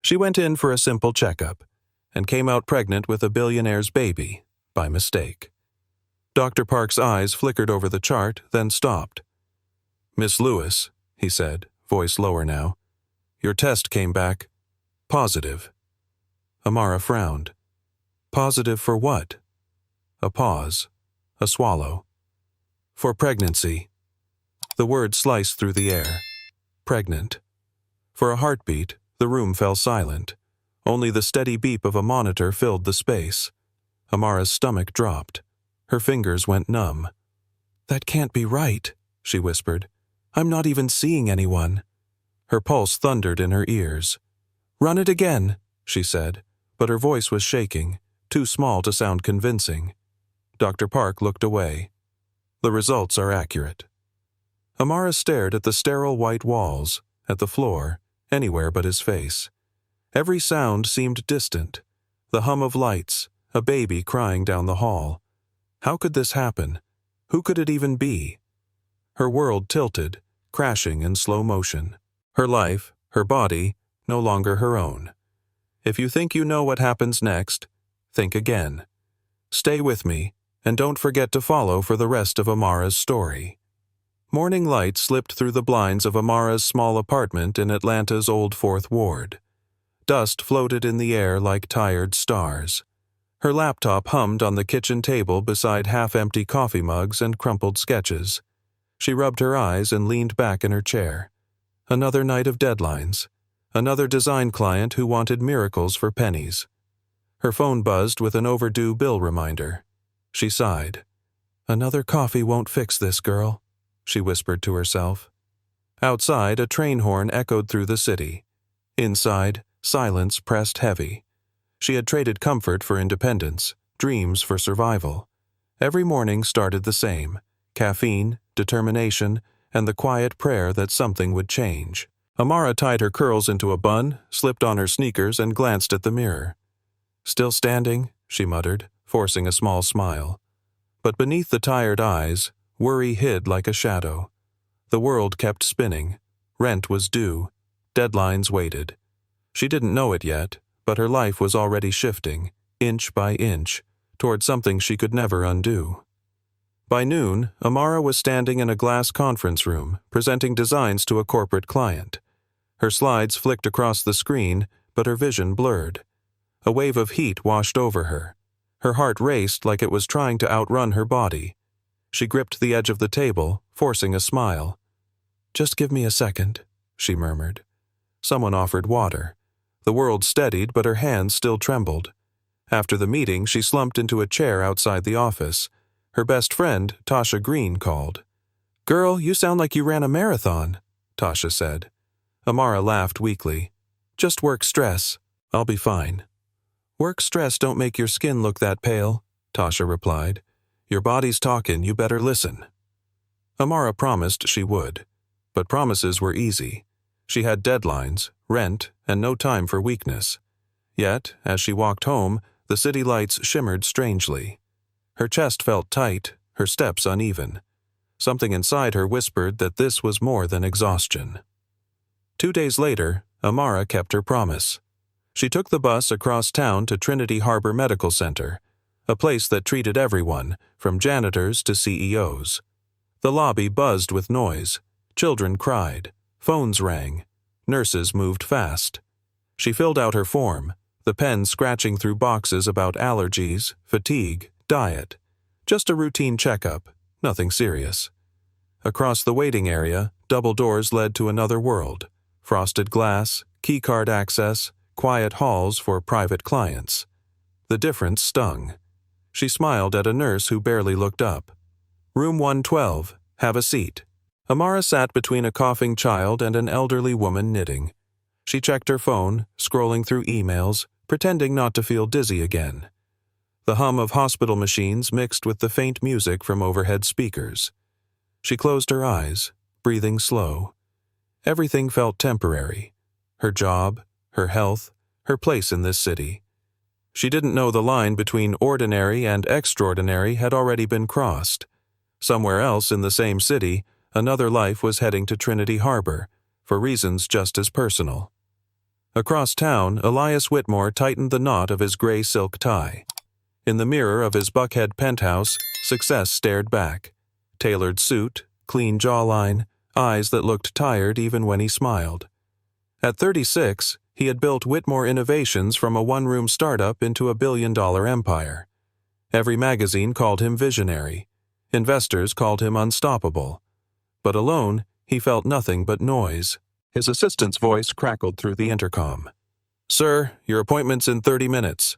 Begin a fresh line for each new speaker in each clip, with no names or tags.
She went in for a simple checkup and came out pregnant with a billionaire's baby, by mistake. Dr. Park's eyes flickered over the chart, then stopped. "Miss Lewis," he said, voice lower now, "your test came back positive." Amara frowned. Positive for what? A pause. A swallow. "For pregnancy." The word sliced through the air. Pregnant. For a heartbeat, the room fell silent. Only the steady beep of a monitor filled the space. Amara's stomach dropped. Her fingers went numb. "That can't be right," she whispered. "I'm not even seeing anyone." Her pulse thundered in her ears. "Run it again," she said, but her voice was shaking, too small to sound convincing. Dr. Park looked away. "The results are accurate." Amara stared at the sterile white walls, at the floor, anywhere but his face. Every sound seemed distant. The hum of lights, a baby crying down the hall. How could this happen? Who could it even be? Her world tilted, crashing in slow motion. Her life, her body, no longer her own. If you think you know what happens next, think again. Stay with me, and don't forget to follow for the rest of Amara's story. Morning light slipped through the blinds of Amara's small apartment in Atlanta's Old Fourth Ward. Dust floated in the air like tired stars. Her laptop hummed on the kitchen table beside half-empty coffee mugs and crumpled sketches. She rubbed her eyes and leaned back in her chair. Another night of deadlines. Another design client who wanted miracles for pennies. Her phone buzzed with an overdue bill reminder. She sighed. "Another coffee won't fix this, girl," she whispered to herself. Outside, a train horn echoed through the city. Inside, silence pressed heavy. She had traded comfort for independence, dreams for survival. Every morning started the same: caffeine, determination, and the quiet prayer that something would change. Amara tied her curls into a bun, slipped on her sneakers, and glanced at the mirror. "Still standing?" she muttered, forcing a small smile. But beneath the tired eyes, worry hid like a shadow. The world kept spinning. Rent was due. Deadlines waited. She didn't know it yet, but her life was already shifting, inch by inch, toward something she could never undo. By noon, Amara was standing in a glass conference room, presenting designs to a corporate client. Her slides flicked across the screen, but her vision blurred. A wave of heat washed over her. Her heart raced like it was trying to outrun her body. She gripped the edge of the table, forcing a smile. "Just give me a second," she murmured. Someone offered water. The world steadied, but her hands still trembled. After the meeting, she slumped into a chair outside the office. Her best friend, Tasha Green, called. "Girl, you sound like you ran a marathon," Tasha said. Amara laughed weakly. "Just work stress. I'll be fine." "Work stress don't make your skin look that pale," Tasha replied. "Your body's talking, you better listen." Amara promised she would. But promises were easy. She had deadlines, rent, and no time for weakness. Yet, as she walked home, the city lights shimmered strangely. Her chest felt tight, her steps uneven. Something inside her whispered that this was more than exhaustion. 2 days later, Amara kept her promise. She took the bus across town to Trinity Harbor Medical Center, a place that treated everyone, from janitors to CEOs. The lobby buzzed with noise. Children cried. Phones rang. Nurses moved fast. She filled out her form, the pen scratching through boxes about allergies, fatigue, diet. Just a routine checkup, nothing serious. Across the waiting area, double doors led to another world. Frosted glass, keycard access, quiet halls for private clients. The difference stung. She smiled at a nurse who barely looked up. "Room 112, have a seat." Amara sat between a coughing child and an elderly woman knitting. She checked her phone, scrolling through emails, pretending not to feel dizzy again. The hum of hospital machines mixed with the faint music from overhead speakers. She closed her eyes, breathing slow. Everything felt temporary. Her job, her health, her place in this city. She didn't know the line between ordinary and extraordinary had already been crossed. Somewhere else in the same city, another life was heading to Trinity Harbor, for reasons just as personal. Across town, Elias Whitmore tightened the knot of his gray silk tie. In the mirror of his Buckhead penthouse, success stared back. Tailored suit, clean jawline, eyes that looked tired even when he smiled. At 36, he had built Whitmore Innovations from a one-room startup into a billion-dollar empire. Every magazine called him visionary. Investors called him unstoppable. But alone, he felt nothing but noise. His assistant's voice crackled through the intercom. "Sir, your appointment's in 30 minutes.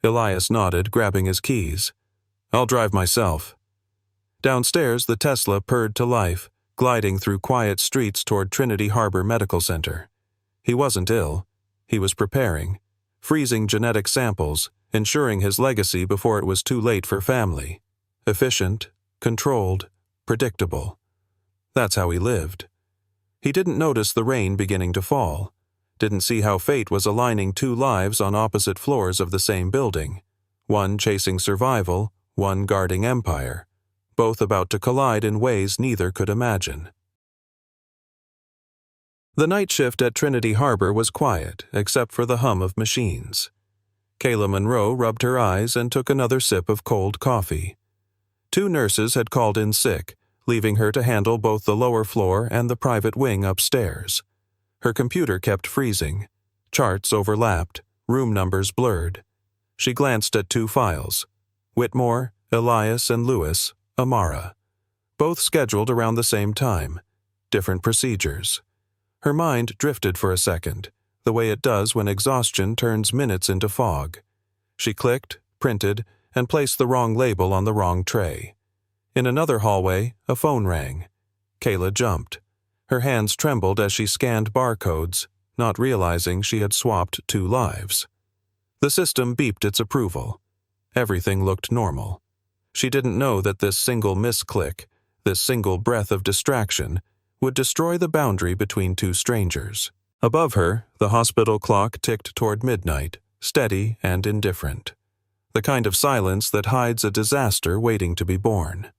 Elias nodded, grabbing his keys. "I'll drive myself." Downstairs, the Tesla purred to life, gliding through quiet streets toward Trinity Harbor Medical Center. He wasn't ill. He was preparing, freezing genetic samples, ensuring his legacy before it was too late for family. Efficient, controlled, predictable. That's how he lived. He didn't notice the rain beginning to fall, didn't see how fate was aligning two lives on opposite floors of the same building, one chasing survival, one guarding empire, both about to collide in ways neither could imagine. The night shift at Trinity Harbor was quiet, except for the hum of machines. Kayla Monroe rubbed her eyes and took another sip of cold coffee. 2 nurses had called in sick, leaving her to handle both the lower floor and the private wing upstairs. Her computer kept freezing. Charts overlapped, room numbers blurred. She glanced at 2 files. Whitmore, Elias, and Lewis, Amara. Both scheduled around the same time. Different procedures. Her mind drifted for a second, the way it does when exhaustion turns minutes into fog. She clicked, printed, and placed the wrong label on the wrong tray. In another hallway, a phone rang. Kayla jumped. Her hands trembled as she scanned barcodes, not realizing she had swapped 2 lives. The system beeped its approval. Everything looked normal. She didn't know that this single misclick, this single breath of distraction, would destroy the boundary between 2 strangers. Above her, the hospital clock ticked toward midnight, steady and indifferent. The kind of silence that hides a disaster waiting to be born.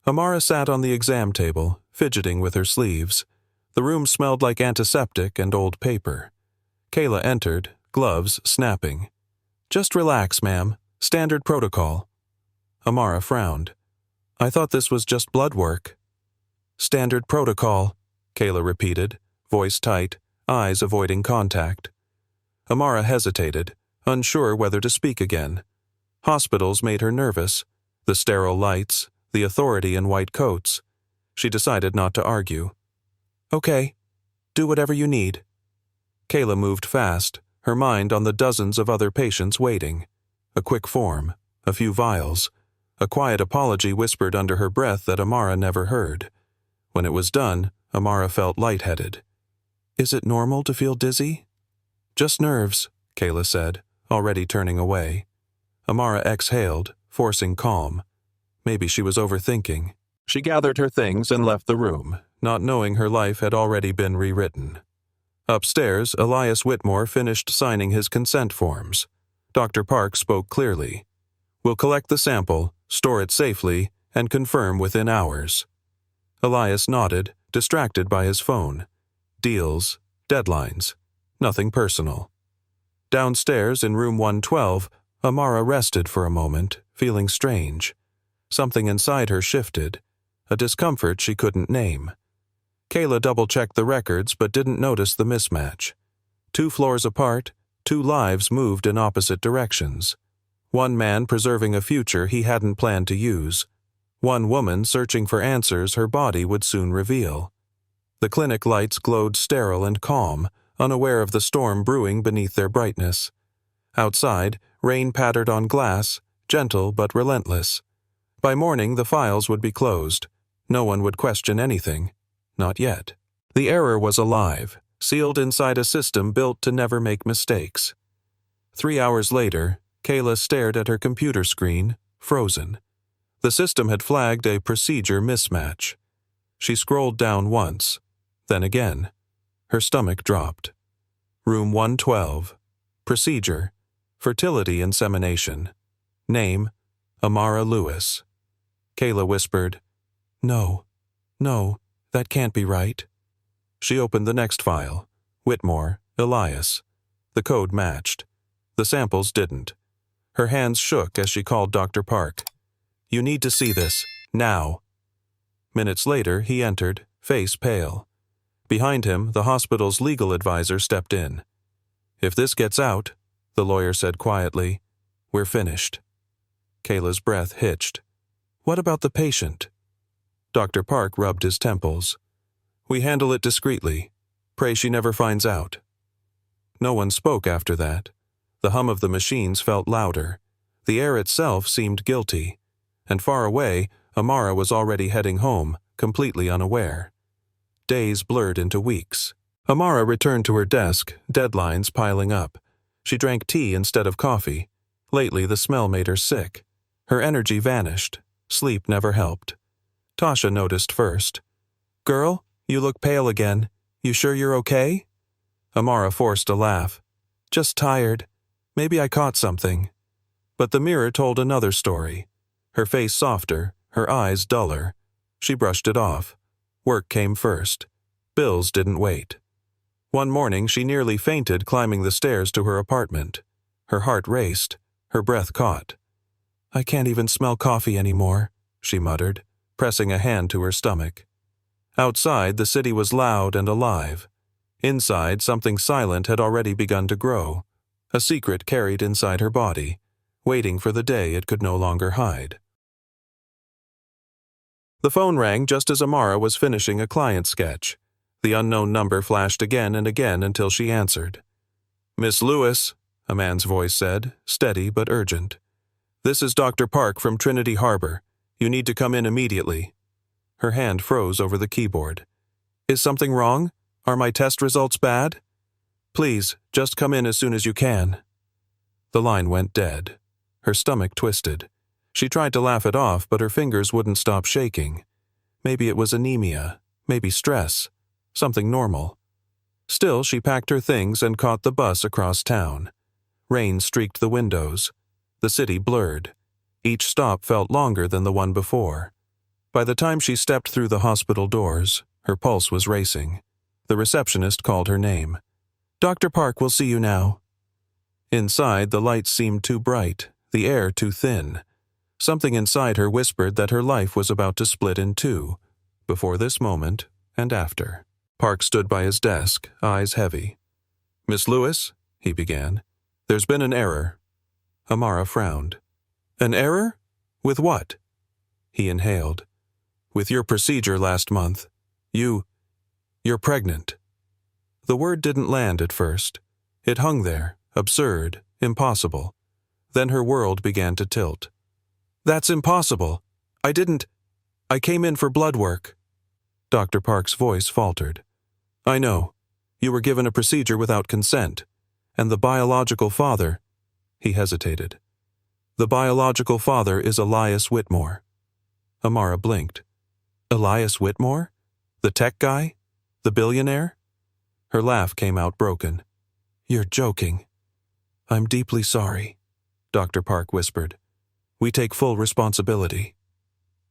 Amara sat on the exam table, fidgeting with her sleeves. The room smelled like antiseptic and old paper. Kayla entered, gloves snapping. "Just relax, ma'am. Standard protocol." Amara frowned. "I thought this was just blood work." "Standard protocol," Kayla repeated, voice tight, eyes avoiding contact. Amara hesitated, unsure whether to speak again. Hospitals made her nervous. The sterile lights, the authority in white coats. She decided not to argue. "Okay. Do whatever you need." Kayla moved fast, her mind on the dozens of other patients waiting. A quick form, a few vials, a quiet apology whispered under her breath that Amara never heard. When it was done, Amara felt lightheaded. "Is it normal to feel dizzy?" "Just nerves," Kayla said, already turning away. Amara exhaled, forcing calm. Maybe she was overthinking. She gathered her things and left the room, not knowing her life had already been rewritten. Upstairs, Elias Whitmore finished signing his consent forms. Dr. Park spoke clearly. "We'll collect the sample, store it safely, and confirm within hours." Elias nodded, distracted by his phone. Deals, deadlines, nothing personal. Downstairs in room 112, Amara rested for a moment, feeling strange. Something inside her shifted, a discomfort she couldn't name. Kayla double-checked the records but didn't notice the mismatch. 2 floors apart, 2 lives moved in opposite directions. One man preserving a future he hadn't planned to use. One woman searching for answers her body would soon reveal. The clinic lights glowed sterile and calm, unaware of the storm brewing beneath their brightness. Outside, rain pattered on glass, gentle but relentless. By morning, the files would be closed. No one would question anything. Not yet. The error was alive, sealed inside a system built to never make mistakes. 3 hours later, Kayla stared at her computer screen, frozen. The system had flagged a procedure mismatch. She scrolled down once, then again. Her stomach dropped. Room 112. Procedure: fertility insemination. Name: Amara Lewis. Kayla whispered, No, that can't be right." She opened the next file. Whitmore, Elias. The code matched. The samples didn't. Her hands shook as she called Dr. Park. "You need to see this. Now." Minutes later, he entered, face pale. Behind him, the hospital's legal advisor stepped in. "If this gets out," the lawyer said quietly, "we're finished." Kayla's breath hitched. "What about the patient?" Dr. Park rubbed his temples. "We handle it discreetly. Pray she never finds out." No one spoke after that. The hum of the machines felt louder. The air itself seemed guilty. And far away, Amara was already heading home, completely unaware. Days blurred into weeks. Amara returned to her desk, deadlines piling up. She drank tea instead of coffee. Lately, the smell made her sick. Her energy vanished. Sleep never helped. Tasha noticed first. "Girl, you look pale again. You sure you're okay?" Amara forced a laugh. "Just tired. Maybe I caught something." But the mirror told another story. Her face softer, her eyes duller. She brushed it off. Work came first. Bills didn't wait. One morning she nearly fainted climbing the stairs to her apartment. Her heart raced. Her breath caught. "I can't even smell coffee anymore," she muttered, pressing a hand to her stomach. Outside, the city was loud and alive. Inside, something silent had already begun to grow. A secret carried inside her body, waiting for the day it could no longer hide. The phone rang just as Amara was finishing a client sketch. The unknown number flashed again and again until she answered. "Miss Lewis," a man's voice said, steady but urgent. "This is Dr. Park from Trinity Harbor. You need to come in immediately." Her hand froze over the keyboard. "Is something wrong? Are my test results bad?" "Please, just come in as soon as you can." The line went dead. Her stomach twisted. She tried to laugh it off, but her fingers wouldn't stop shaking. Maybe it was anemia, maybe stress, something normal. Still, she packed her things and caught the bus across town. Rain streaked the windows. The city blurred. Each stop felt longer than the one before. By the time she stepped through the hospital doors, her pulse was racing. The receptionist called her name. "Dr. Park will see you now." Inside, the lights seemed too bright, the air too thin. Something inside her whispered that her life was about to split in two, before this moment and after. Park stood by his desk, eyes heavy. "Miss Lewis," he began, "there's been an error." Amara frowned. "An error? With what?" He inhaled. "With your procedure last month. You're pregnant." The word didn't land at first. It hung there, absurd, impossible. Then her world began to tilt. "That's impossible. I came in for blood work." Dr. Park's voice faltered. "I know. You were given a procedure without consent. And the biological father—" He hesitated. "The biological father is Elias Whitmore." Amara blinked. "Elias Whitmore? The tech guy? The billionaire?" Her laugh came out broken. "You're joking." "I'm deeply sorry," Dr. Park whispered. "We take full responsibility."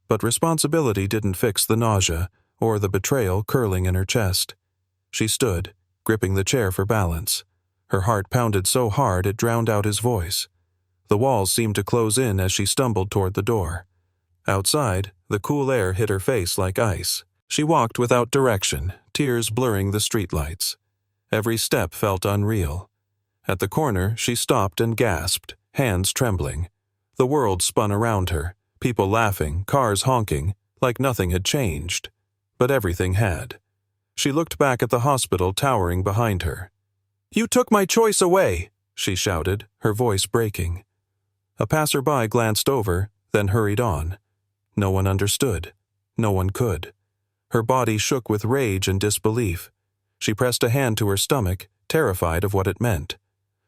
But responsibility didn't fix the nausea or the betrayal curling in her chest. She stood, gripping the chair for balance. Her heart pounded so hard it drowned out his voice. The walls seemed to close in as she stumbled toward the door. Outside, the cool air hit her face like ice. She walked without direction, tears blurring the streetlights. Every step felt unreal. At the corner, she stopped and gasped, hands trembling. The world spun around her, people laughing, cars honking, like nothing had changed. But everything had. She looked back at the hospital towering behind her. "You took my choice away!" she shouted, her voice breaking. A passerby glanced over, then hurried on. No one understood. No one could. Her body shook with rage and disbelief. She pressed a hand to her stomach, terrified of what it meant.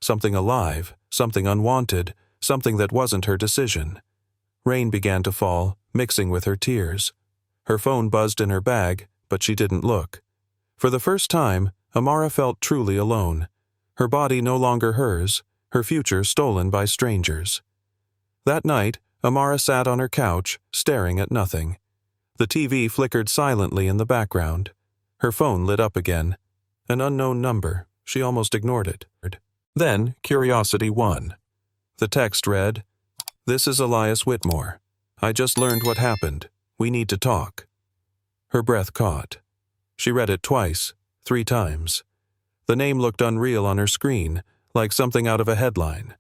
Something alive, something unwanted, something that wasn't her decision. Rain began to fall, mixing with her tears. Her phone buzzed in her bag, but she didn't look. For the first time, Amara felt truly alone. Her body no longer hers, her future stolen by strangers. That night, Amara sat on her couch, staring at nothing. The TV flickered silently in the background. Her phone lit up again. An unknown number, She almost ignored it. Then, curiosity won. The text read, "This is Elias Whitmore. I just learned what happened. We need to talk." Her breath caught. She read it twice, 3 times. The name looked unreal on her screen, like something out of a headline.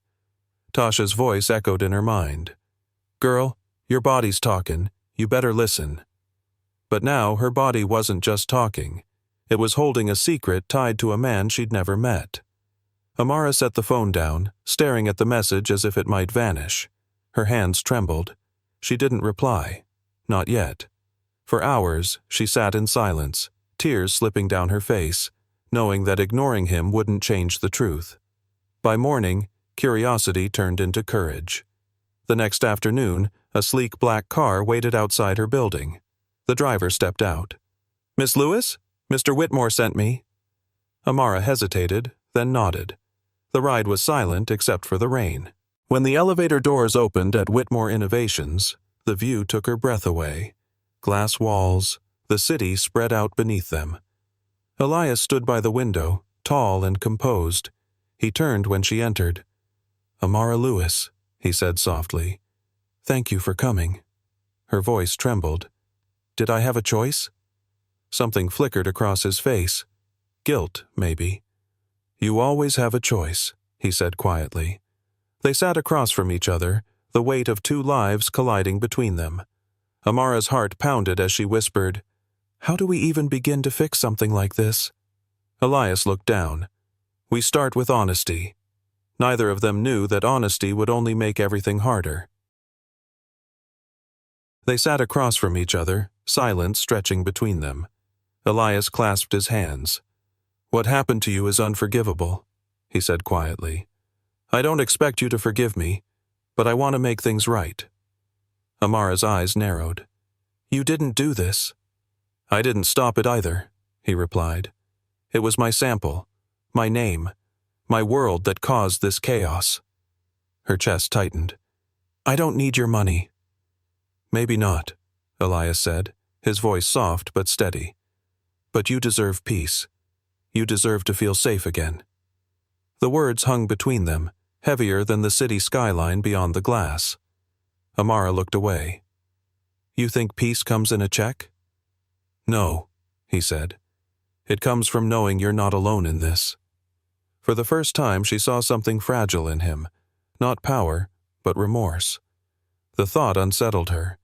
Tasha's voice echoed in her mind. "Girl, your body's talking. You better listen." But now her body wasn't just talking. It was holding a secret tied to a man she'd never met. Amara set the phone down, staring at the message as if it might vanish. Her hands trembled. She didn't reply. Not yet. For hours, she sat in silence, tears slipping down her face, knowing that ignoring him wouldn't change the truth. By morning, curiosity turned into courage. The next afternoon, a sleek black car waited outside her building. The driver stepped out. "Miss Lewis? Mr. Whitmore sent me." Amara hesitated, then nodded. The ride was silent except for the rain. When the elevator doors opened at Whitmore Innovations, the view took her breath away. Glass walls, the city spread out beneath them. Elias stood by the window, tall and composed. He turned when she entered. "Amara Lewis," he said softly. "Thank you for coming." Her voice trembled. "Did I have a choice?" Something flickered across his face. Guilt, maybe. "You always have a choice," he said quietly. They sat across from each other, the weight of 2 lives colliding between them. Amara's heart pounded as she whispered, "How do we even begin to fix something like this?" Elias looked down. "We start with honesty." Neither of them knew that honesty would only make everything harder. They sat across from each other, silence stretching between them. Elias clasped his hands. "What happened to you is unforgivable," he said quietly. "I don't expect you to forgive me, but I want to make things right." Amara's eyes narrowed. "You didn't do this." "I didn't stop it either," he replied. "It was my sample, my name, my world that caused this chaos." Her chest tightened. "I don't need your money." "Maybe not," Elias said, his voice soft but steady. "But you deserve peace. You deserve to feel safe again." The words hung between them, heavier than the city skyline beyond the glass. Amara looked away. "You think peace comes in a check?" "No," he said. "It comes from knowing you're not alone in this." For the first time she saw something fragile in him, not power, but remorse. The thought unsettled her.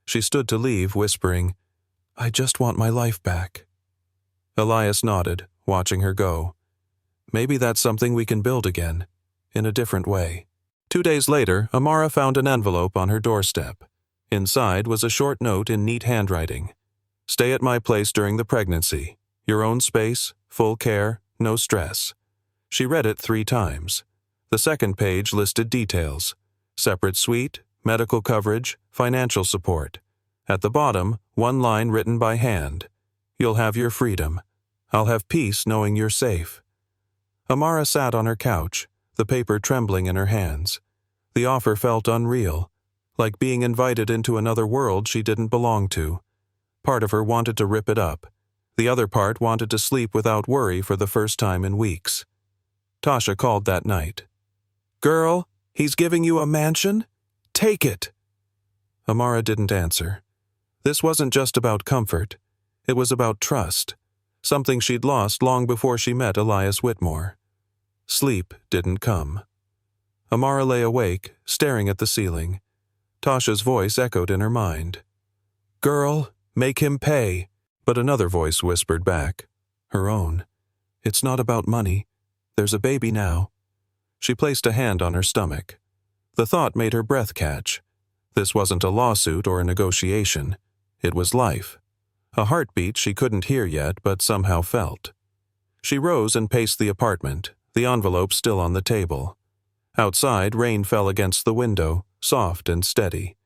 She stood to leave, whispering, "I just want my life back." Elias nodded, watching her go. "Maybe that's something we can build again, in a different way." 2 days later, Amara found an envelope on her doorstep. Inside was a short note in neat handwriting. "Stay at my place during the pregnancy. Your own space, full care, no stress." She read it 3 times. The second page listed details: separate suite, medical coverage, financial support. At the bottom, 1 line written by hand: "You'll have your freedom. I'll have peace knowing you're safe." Amara sat on her couch, the paper trembling in her hands. The offer felt unreal, like being invited into another world she didn't belong to. Part of her wanted to rip it up. The other part wanted to sleep without worry for the first time in weeks. Tasha called that night. "Girl, he's giving you a mansion? Take it!" Amara didn't answer. This wasn't just about comfort. It was about trust, something she'd lost long before she met Elias Whitmore. Sleep didn't come. Amara lay awake, staring at the ceiling. Tasha's voice echoed in her mind. "Girl, make him pay." But another voice whispered back, her own. "It's not about money. There's a baby now." She placed a hand on her stomach. The thought made her breath catch. This wasn't a lawsuit or a negotiation. It was life. A heartbeat she couldn't hear yet, but somehow felt. She rose and paced the apartment, the envelope still on the table. Outside, rain fell against the window, soft and steady.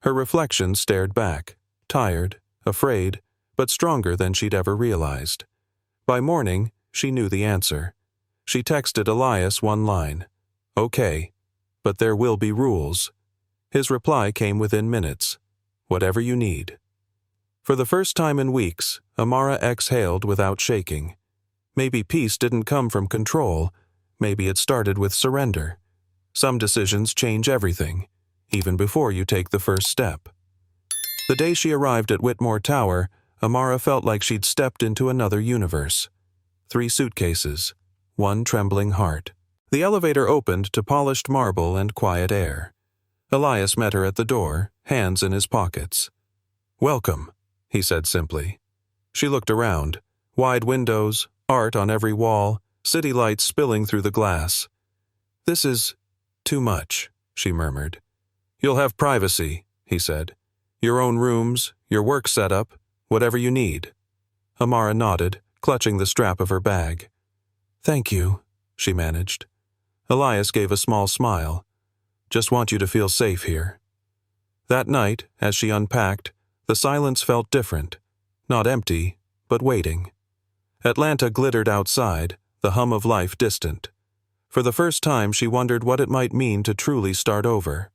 Her reflection stared back, tired, afraid, but stronger than she'd ever realized. By morning, she knew the answer. She texted Elias 1 line. "Okay, but there will be rules." His reply came within minutes. "Whatever you need." For the first time in weeks, Amara exhaled without shaking. Maybe peace didn't come from control. Maybe it started with surrender. Some decisions change everything, even before you take the first step. The day she arrived at Whitmore Tower, Amara felt like she'd stepped into another universe. 3 suitcases, 1 trembling heart. The elevator opened to polished marble and quiet air. Elias met her at the door, hands in his pockets. "Welcome," he said simply. She looked around. Wide windows, art on every wall, city lights spilling through the glass. "This is too much," she murmured. "You'll have privacy," he said. "Your own rooms, your work setup, whatever you need." Amara nodded, clutching the strap of her bag. "Thank you," she managed. Elias gave a small smile. "Just want you to feel safe here." That night, as she unpacked, the silence felt different. Not empty, but waiting. Atlanta glittered outside, the hum of life distant. For the first time she wondered what it might mean to truly start over.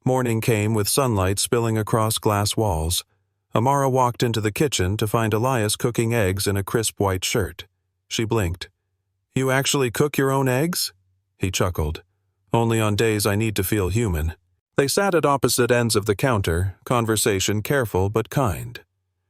Morning came with sunlight spilling across glass walls. Amara walked into the kitchen to find Elias cooking eggs in a crisp white shirt. She blinked. "You actually cook your own eggs?" He chuckled. "Only on days I need to feel human." They sat at opposite ends of the counter, conversation careful but kind.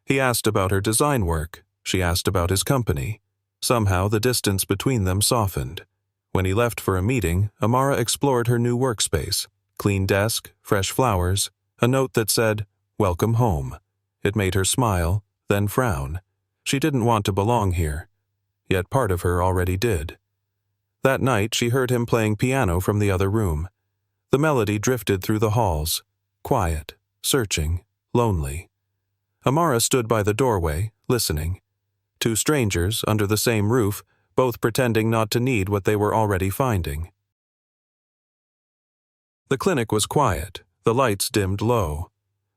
He asked about her design work. She asked about his company. Somehow the distance between them softened. When he left for a meeting, Amara explored her new workspace. Clean desk, fresh flowers, a note that said, "Welcome home." It made her smile, then frown. She didn't want to belong here. Yet part of her already did. That night she heard him playing piano from the other room. The melody drifted through the halls, quiet, searching, lonely. Amara stood by the doorway, listening. 2 strangers, under the same roof, both pretending not to need what they were already finding. The clinic was quiet, the lights dimmed low.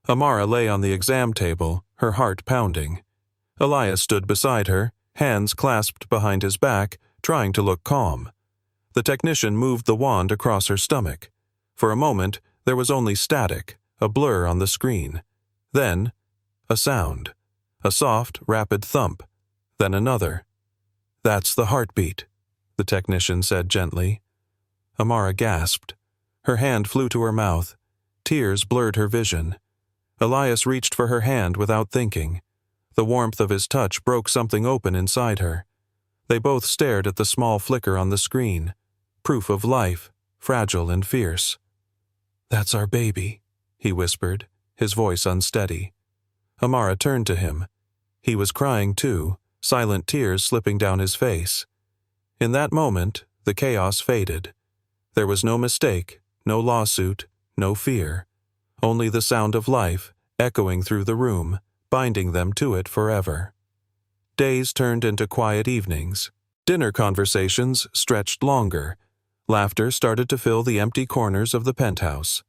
Amara lay on the exam table, her heart pounding. Elias stood beside her, hands clasped behind his back, trying to look calm. The technician moved the wand across her stomach. For a moment, there was only static, a blur on the screen. Then, a sound. A soft, rapid thump. Then another. "That's the heartbeat," the technician said gently. Amara gasped. Her hand flew to her mouth. Tears blurred her vision. Elias reached for her hand without thinking. The warmth of his touch broke something open inside her. They both stared at the small flicker on the screen. Proof of life, fragile and fierce. "That's our baby," he whispered, his voice unsteady. Amara turned to him. He was crying too, silent tears slipping down his face. In that moment, the chaos faded. There was no mistake, no lawsuit, no fear. Only the sound of life, echoing through the room, binding them to it forever. Days turned into quiet evenings. Dinner conversations stretched longer. Laughter started to fill the empty corners of the penthouse.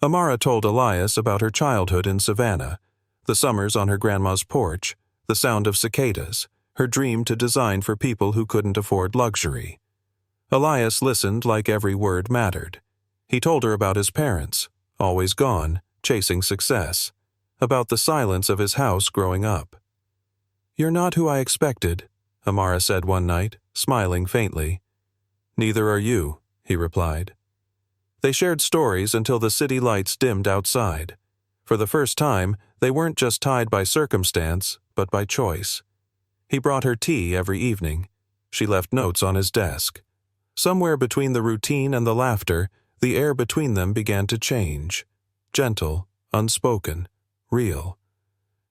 Amara told Elias about her childhood in Savannah, the summers on her grandma's porch, the sound of cicadas, her dream to design for people who couldn't afford luxury. Elias listened like every word mattered. He told her about his parents, always gone, chasing success, about the silence of his house growing up. "You're not who I expected," Amara said one night, smiling faintly. "Neither are you," he replied. They shared stories until the city lights dimmed outside. For the first time, they weren't just tied by circumstance, but by choice. He brought her tea every evening. She left notes on his desk. Somewhere between the routine and the laughter, the air between them began to change. Gentle, unspoken, real.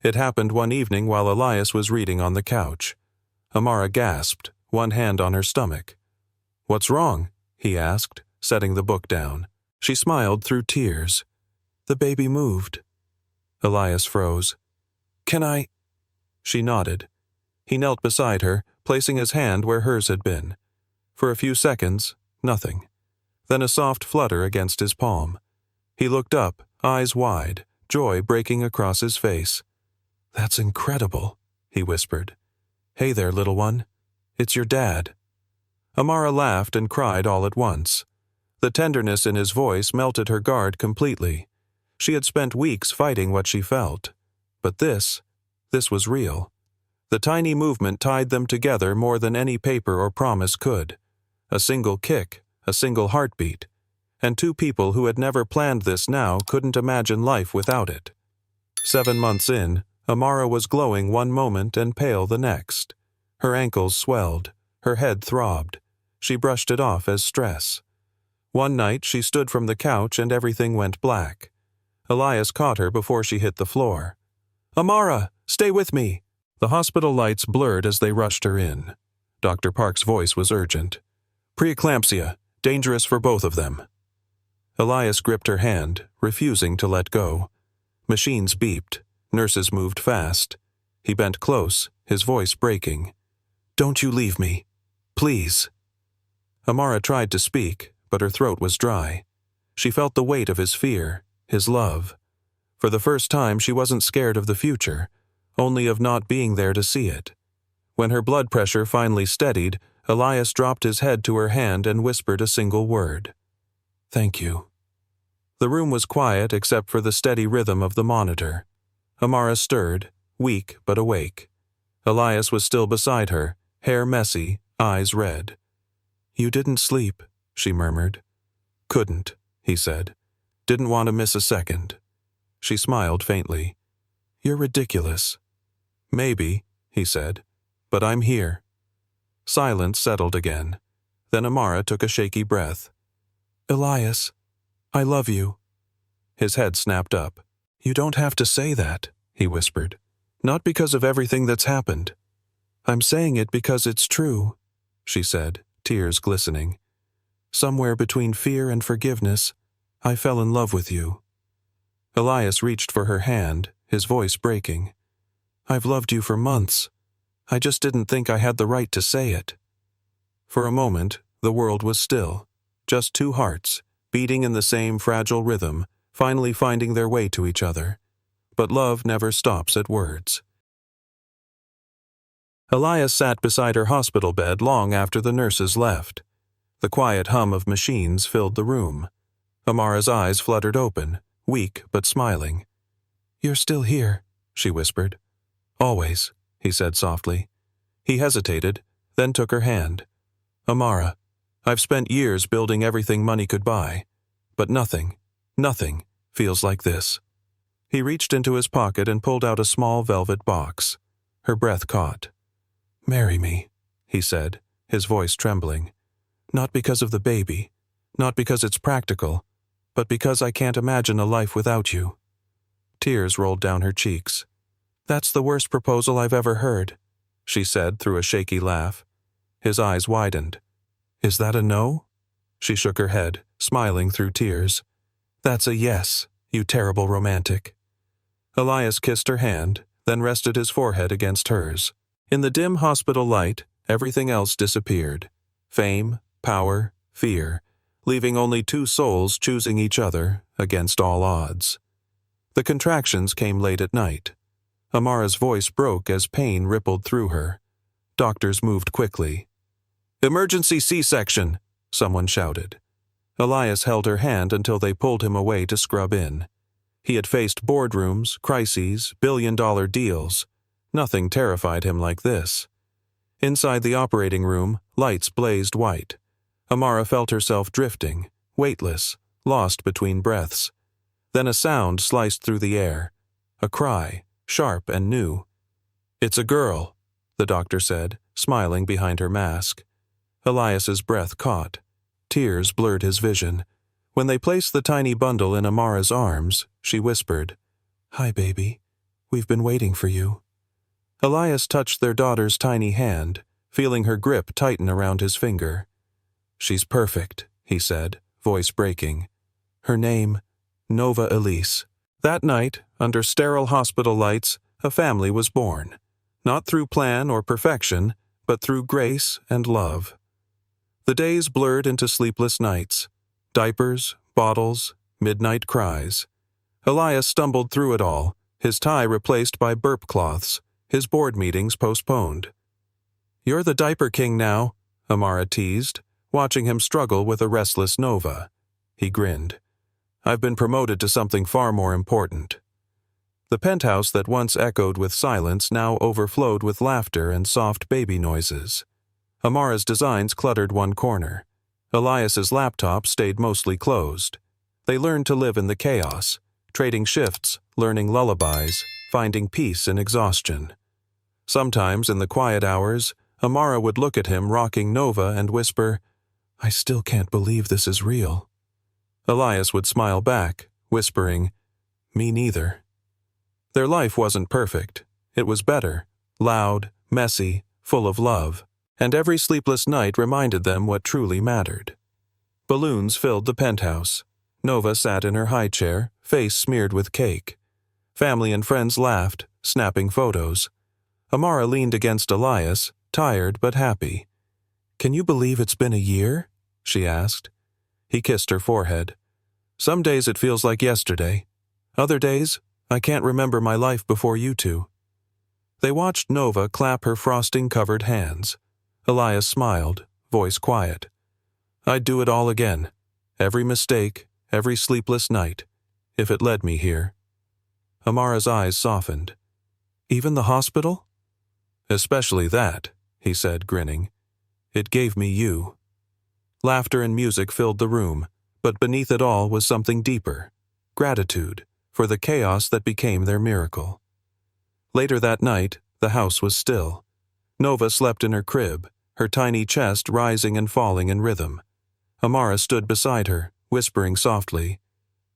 It happened one evening while Elias was reading on the couch. Amara gasped, one hand on her stomach. "What's wrong?" he asked, setting the book down. She smiled through tears. "The baby moved." Elias froze. "Can I?" She nodded. He knelt beside her, placing his hand where hers had been. For a few seconds, nothing. Then a soft flutter against his palm. He looked up, eyes wide, joy breaking across his face. "That's incredible," he whispered. "Hey there, little one. It's your dad." Amara laughed and cried all at once. The tenderness in his voice melted her guard completely. She had spent weeks fighting what she felt. But this was real. The tiny movement tied them together more than any paper or promise could. A single kick, a single heartbeat, and two people who had never planned this now couldn't imagine life without it. 7 months in, Amara was glowing one moment and pale the next. Her ankles swelled, her head throbbed. She brushed it off as stress. One night she stood from the couch and everything went black. Elias caught her before she hit the floor. "Amara, stay with me!" The hospital lights blurred as they rushed her in. Dr. Park's voice was urgent. "Preeclampsia, dangerous for both of them." Elias gripped her hand, refusing to let go. Machines beeped. Nurses moved fast. He bent close, his voice breaking. "Don't you leave me. Please." Amara tried to speak, but her throat was dry. She felt the weight of his fear, his love. For the first time she wasn't scared of the future, only of not being there to see it. When her blood pressure finally steadied, Elias dropped his head to her hand and whispered a single word. "Thank you." The room was quiet except for the steady rhythm of the monitor. Amara stirred, weak but awake. Elias was still beside her, hair messy, eyes red. "You didn't sleep," she murmured. "Couldn't," he said. "Didn't want to miss a second." She smiled faintly. "You're ridiculous." "Maybe," he said, "but I'm here." Silence settled again. Then Amara took a shaky breath. "Elias, I love you." His head snapped up. "You don't have to say that," he whispered. "Not because of everything that's happened. I'm saying it because it's true," she said, tears glistening. "Somewhere between fear and forgiveness, I fell in love with you." Elias reached for her hand, his voice breaking. "I've loved you for months. I just didn't think I had the right to say it." For a moment, the world was still. Just two hearts, beating in the same fragile rhythm, finally finding their way to each other. But love never stops at words. Elias sat beside her hospital bed long after the nurses left. The quiet hum of machines filled the room. Amara's eyes fluttered open, weak but smiling. "You're still here," she whispered. "Always," he said softly. He hesitated, then took her hand. "Amara, I've spent years building everything money could buy, but nothing feels like this." He reached into his pocket and pulled out a small velvet box. Her breath caught. "Marry me," he said, his voice trembling. "Not because of the baby, not because it's practical, but because I can't imagine a life without you." Tears rolled down her cheeks. "That's the worst proposal I've ever heard," she said through a shaky laugh. His eyes widened. "Is that a no?" She shook her head, smiling through tears. "That's a yes, you terrible romantic." Elias kissed her hand, then rested his forehead against hers. In the dim hospital light, everything else disappeared. Fame, power, fear, leaving only two souls choosing each other against all odds. The contractions came late at night. Amara's voice broke as pain rippled through her. Doctors moved quickly. "Emergency C-section!" someone shouted. Elias held her hand until they pulled him away to scrub in. He had faced boardrooms, crises, billion-dollar deals. Nothing terrified him like this. Inside the operating room, lights blazed white. Amara felt herself drifting, weightless, lost between breaths. Then a sound sliced through the air. A cry, sharp and new. "It's a girl," the doctor said, smiling behind her mask. Elias's breath caught. Tears blurred his vision. When they placed the tiny bundle in Amara's arms, she whispered, "Hi, baby. We've been waiting for you." Elias touched their daughter's tiny hand, feeling her grip tighten around his finger. "She's perfect," he said, voice breaking. "Her name, Nova Elise." That night, under sterile hospital lights, a family was born. Not through plan or perfection, but through grace and love. The days blurred into sleepless nights. Diapers, bottles, midnight cries. Elias stumbled through it all, his tie replaced by burp cloths, his board meetings postponed. "You're the diaper king now," Amara teased, watching him struggle with a restless Nova. He grinned. "I've been promoted to something far more important." The penthouse that once echoed with silence now overflowed with laughter and soft baby noises. Amara's designs cluttered one corner. Elias's laptop stayed mostly closed. They learned to live in the chaos, trading shifts, learning lullabies, finding peace in exhaustion. Sometimes in the quiet hours, Amara would look at him rocking Nova and whisper, "I still can't believe this is real." Elias would smile back, whispering, "Me neither." Their life wasn't perfect. It was better, loud, messy, full of love, and every sleepless night reminded them what truly mattered. Balloons filled the penthouse. Nova sat in her high chair, face smeared with cake. Family and friends laughed, snapping photos. Amara leaned against Elias, tired but happy. "Can you believe it's been a year?" she asked. He kissed her forehead. "Some days it feels like yesterday. Other days, I can't remember my life before you two." They watched Nova clap her frosting-covered hands. Elias smiled, voice quiet. "I'd do it all again. Every mistake, every sleepless night, if it led me here." Amara's eyes softened. "Even the hospital?" "Especially that," he said, grinning. "It gave me you." Laughter and music filled the room, but beneath it all was something deeper: gratitude for the chaos that became their miracle. Later that night, the house was still. Nova slept in her crib, her tiny chest rising and falling in rhythm. Amara stood beside her, whispering softly,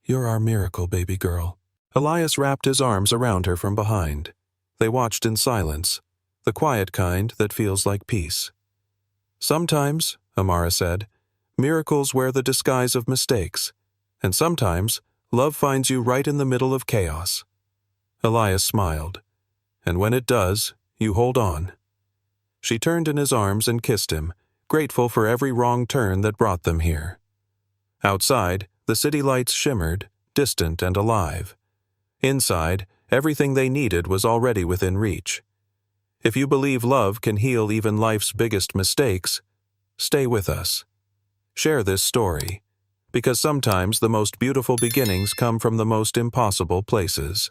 "You're our miracle, baby girl." Elias wrapped his arms around her from behind. They watched in silence, the quiet kind that feels like peace. "Sometimes," Amara said, "miracles wear the disguise of mistakes, and sometimes love finds you right in the middle of chaos." Elias smiled. "And when it does, you hold on." She turned in his arms and kissed him, grateful for every wrong turn that brought them here. Outside, the city lights shimmered, distant and alive. Inside, everything they needed was already within reach. If you believe love can heal even life's biggest mistakes, stay with us. Share this story, because sometimes the most beautiful beginnings come from the most impossible places.